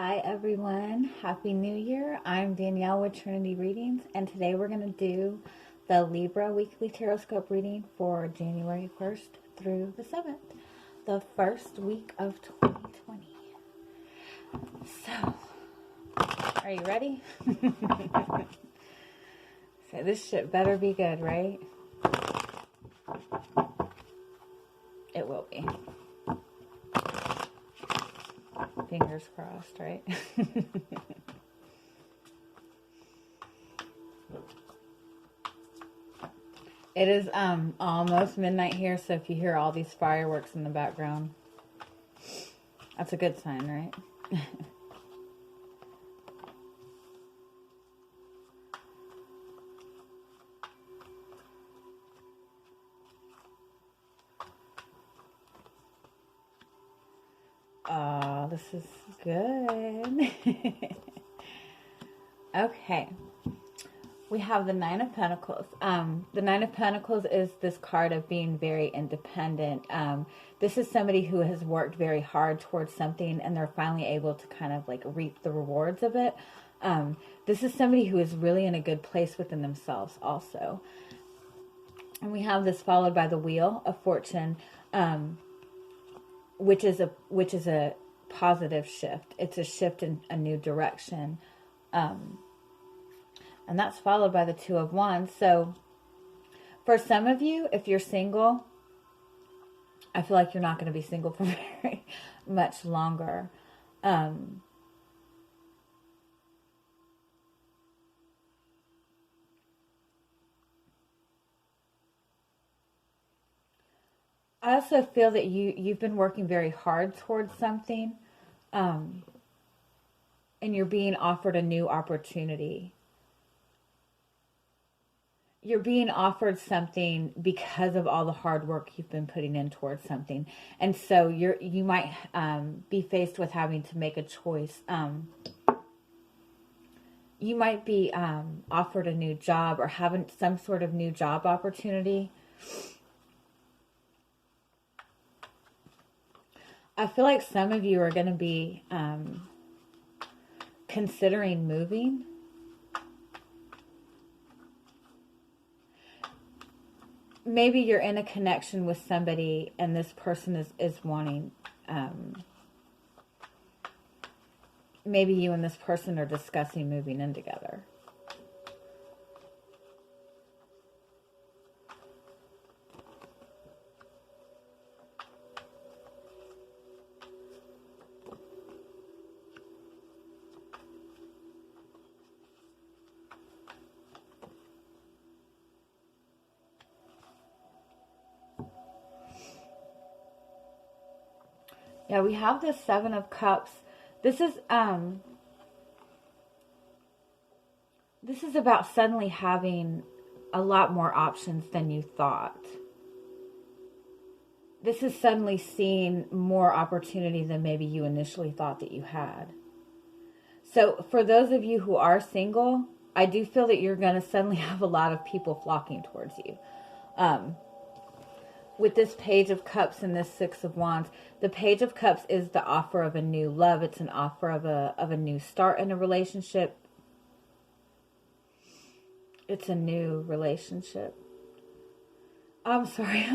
Hi everyone, Happy New Year. I'm Danielle with Trinity Readings, and today we're going to do the Libra Weekly Tarotscope Reading for January 1st through the 7th, the first week of 2020. So, are you ready? So this shit better be good, right? It will be. Fingers crossed, right? It is almost midnight here, so if you hear all these fireworks in the background, that's a good sign, right? Oh, this is good. Okay. We have the Nine of Pentacles. The Nine of Pentacles is this card of being very independent. This is somebody who has worked very hard towards something and they're finally able to kind of like reap the rewards of it. This is somebody who is really in a good place within themselves also. And we have this followed by the Wheel of Fortune, which is a positive shift. It's a shift in a new direction. And that's followed by the Two of Wands. So for some of you, if you're single, I feel like you're not going to be single for very much longer. I also feel that you've been working very hard towards something, and you're being offered a new opportunity. You're being offered something because of all the hard work you've been putting in towards something. And so you might be faced with having to make a choice. You might be offered a new job or having some sort of new job opportunity. I feel like some of you are going to be considering moving. Maybe you're in a connection with somebody and this person is wanting, maybe you and this person are discussing moving in together. Yeah, we have the Seven of Cups. This is about suddenly having a lot more options than you thought. This is suddenly seeing more opportunity than maybe you initially thought that you had. So for those of you who are single, I do feel that you're going to suddenly have a lot of people flocking towards you. With this Page of Cups and this Six of Wands, the Page of Cups is the offer of a new love. It's an offer of a new start in a relationship. It's a new relationship. I'm sorry.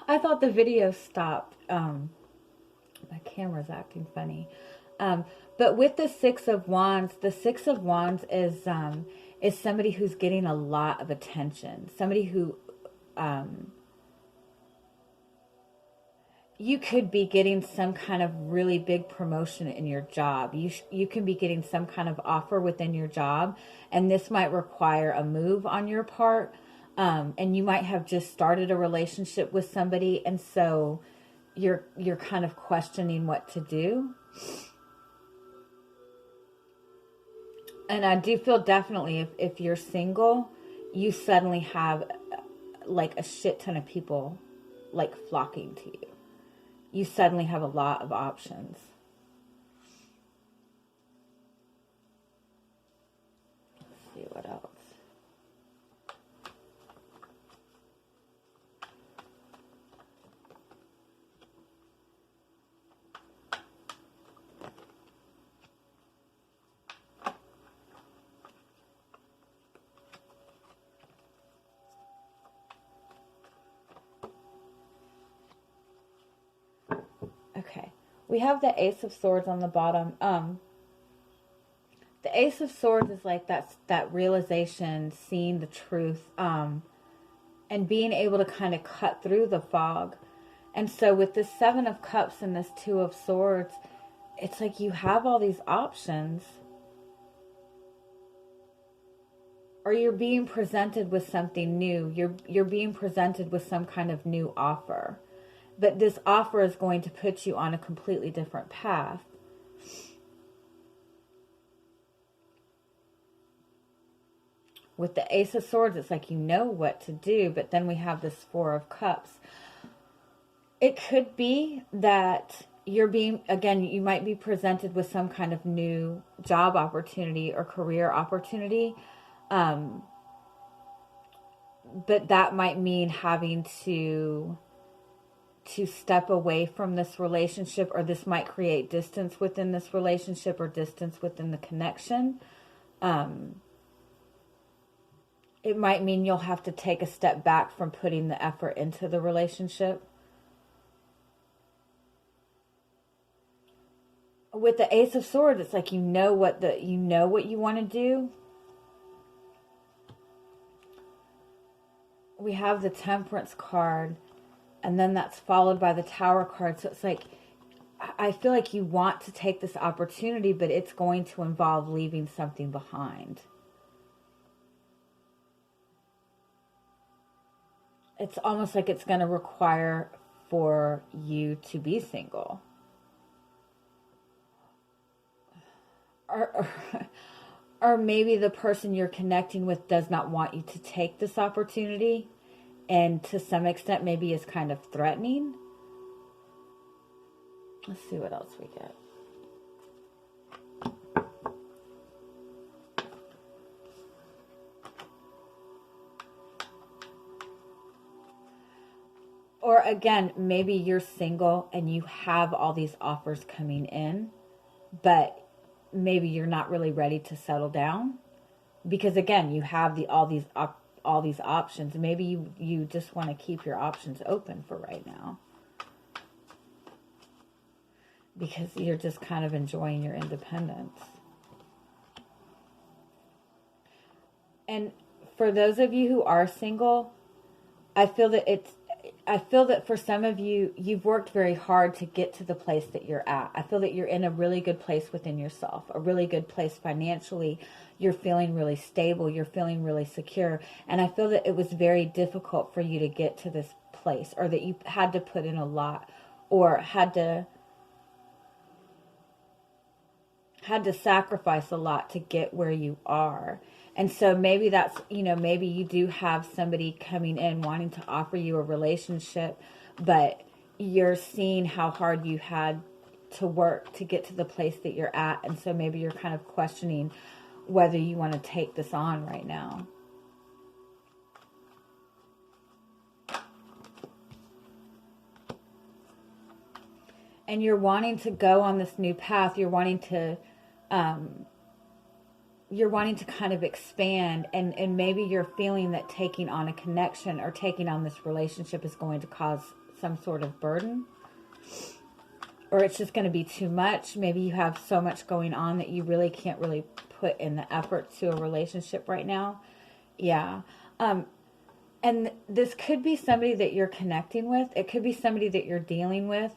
I thought the video stopped. My camera's acting funny. But with the Six of Wands, the Six of Wands is somebody who's getting a lot of attention. Somebody who you could be getting some kind of really big promotion in your job. You can be getting some kind of offer within your job, and this might require a move on your part. And you might have just started a relationship with somebody, and so you're kind of questioning what to do. And I do feel definitely if you're single, you suddenly have like a shit ton of people like flocking to you. You suddenly have a lot of options. Let's see what else. We have the Ace of Swords on the bottom. The Ace of Swords is like that realization, seeing the truth, and being able to kind of cut through the fog. And so with this Seven of Cups and this Two of Swords, it's like you have all these options. Or you're being presented with something new. You're being presented with some kind of new offer. But this offer is going to put you on a completely different path. With the Ace of Swords, it's like you know what to do, but then we have this Four of Cups. It could be that you're being, again, you might be presented with some kind of new job opportunity or career opportunity. But that might mean having to step away from this relationship, or this might create distance within this relationship or distance within the connection. It might mean you'll have to take a step back from putting the effort into the relationship. With the Ace of Swords, it's like you know what you want to do. We have the Temperance card, and then that's followed by the Tower card. So it's like, I feel like you want to take this opportunity, but it's going to involve leaving something behind. It's almost like it's going to require for you to be single. Or maybe the person you're connecting with does not want you to take this opportunity, and to some extent maybe is kind of threatening. Let's see what else we get. Or again, maybe you're single and you have all these offers coming in, but maybe you're not really ready to settle down, because again, you have all these options. Maybe you just want to keep your options open for right now, because you're just kind of enjoying your independence. And for those of you who are single, I feel that for some of you, you've worked very hard to get to the place that you're at. I feel that you're in a really good place within yourself, a really good place financially. You're feeling really stable. You're feeling really secure. And I feel that it was very difficult for you to get to this place, or that you had to put in a lot, or had to sacrifice a lot to get where you are. And so maybe that's, maybe you do have somebody coming in wanting to offer you a relationship, but you're seeing how hard you had to work to get to the place that you're at. And so maybe you're kind of questioning whether you want to take this on right now. And you're wanting to go on this new path. You're wanting to kind of expand, and maybe you're feeling that taking on a connection or taking on this relationship is going to cause some sort of burden, or it's just going to be too much. Maybe you have so much going on that you really can't really put in the effort to a relationship right now. Yeah. And this could be somebody that you're connecting with. It could be somebody that you're dealing with,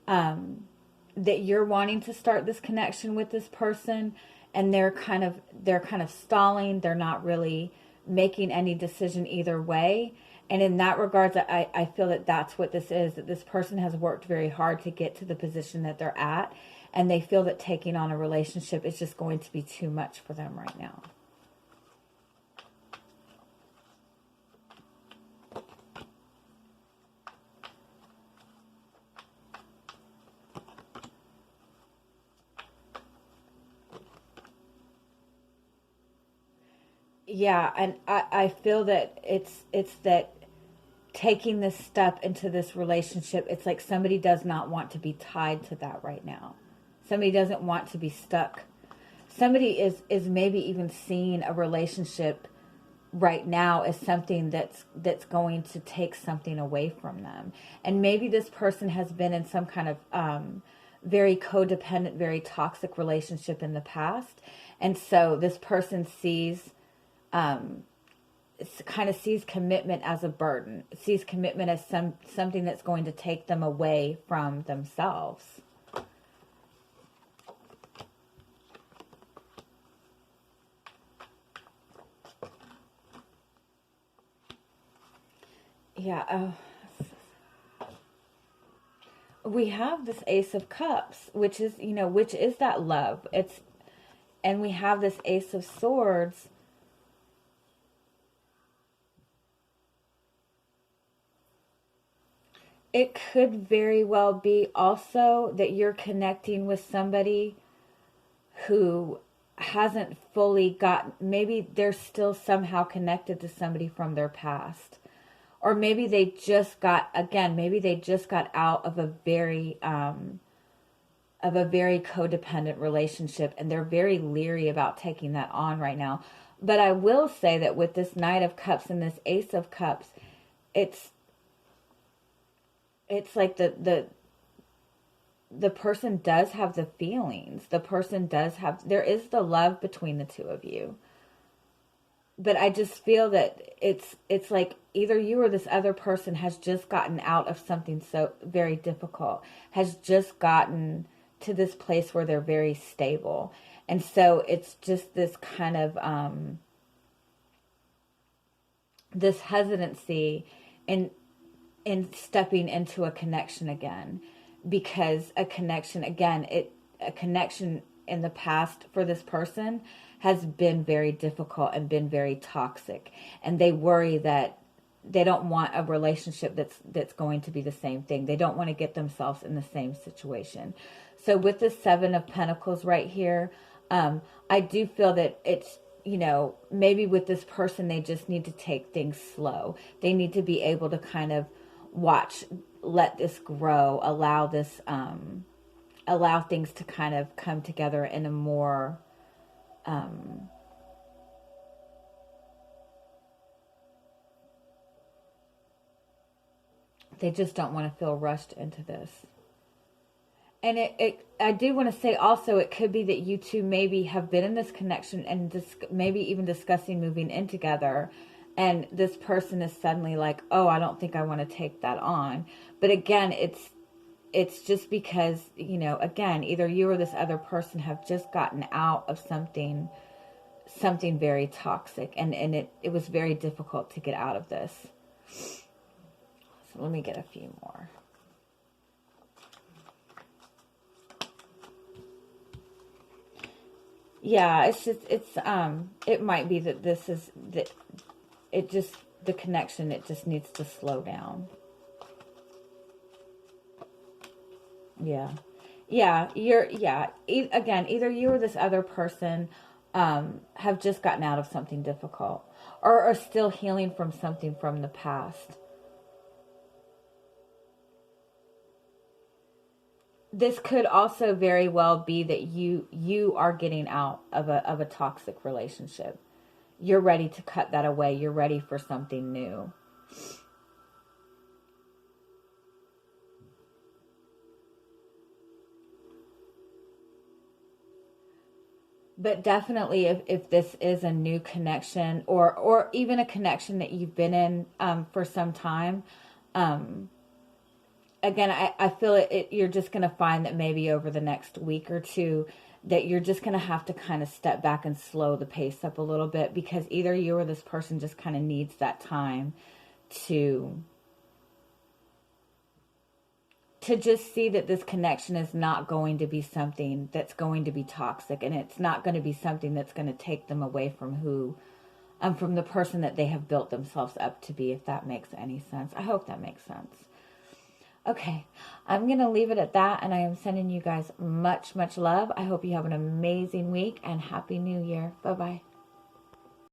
that you're wanting to start this connection with this person, and they're kind of stalling. They're not really making any decision either way. And in that regards, I feel that that's what this is, that this person has worked very hard to get to the position that they're at, and they feel that taking on a relationship is just going to be too much for them right now. Yeah, and I feel that it's that taking this step into this relationship, it's like somebody does not want to be tied to that right now. Somebody doesn't want to be stuck. Somebody is maybe even seeing a relationship right now as something that's going to take something away from them. And maybe this person has been in some kind of very codependent, very toxic relationship in the past. And so this person sees, kind of sees commitment as a burden, sees commitment as something that's going to take them away from themselves. Yeah, we have this Ace of Cups, which is, which is that love. And we have this Ace of Swords. It could very well be also that you're connecting with somebody who hasn't fully maybe they're still somehow connected to somebody from their past. Or maybe they just got out of a very codependent relationship, and they're very leery about taking that on right now. But I will say that with this Knight of Cups and this Ace of Cups, it's like the person does have the feelings. The person does have, there is the love between the two of you. But I just feel that it's like either you or this other person has just gotten out of something so very difficult, has just gotten to this place where they're very stable. And so it's just this kind of, this hesitancy in stepping into a connection again. Because a connection in the past for this person has been very difficult and been very toxic. And they worry that they don't want a relationship that's going to be the same thing. They don't want to get themselves in the same situation. So with the Seven of Pentacles right here, I do feel that it's, maybe with this person, they just need to take things slow. They need to be able to kind of let this grow, allow things to kind of come together in a more, they just don't want to feel rushed into this. And I do want to say also, it could be that you two maybe have been in this connection and maybe even discussing moving in together. And this person is suddenly like, oh, I don't think I want to take that on. But again, it's just because, again, either you or this other person have just gotten out of something very toxic. And it was very difficult to get out of this. So let me get a few more. Yeah, it might be that the connection, it just needs to slow down. Yeah. Yeah, again, either you or this other person have just gotten out of something difficult or are still healing from something from the past. This could also very well be that you are getting out of a toxic relationship. You're ready to cut that away. You're ready for something new. But definitely if this is a new connection or even a connection that you've been in for some time, again, I feel you're just going to find that maybe over the next week or two that you're just going to have to kind of step back and slow the pace up a little bit, because either you or this person just kind of needs that time to just see that this connection is not going to be something that's going to be toxic, and it's not going to be something that's going to take them away from from the person that they have built themselves up to be, if that makes any sense. I hope that makes sense. Okay, I'm going to leave it at that, and I am sending you guys much, much love. I hope you have an amazing week, and Happy New Year. Bye-bye.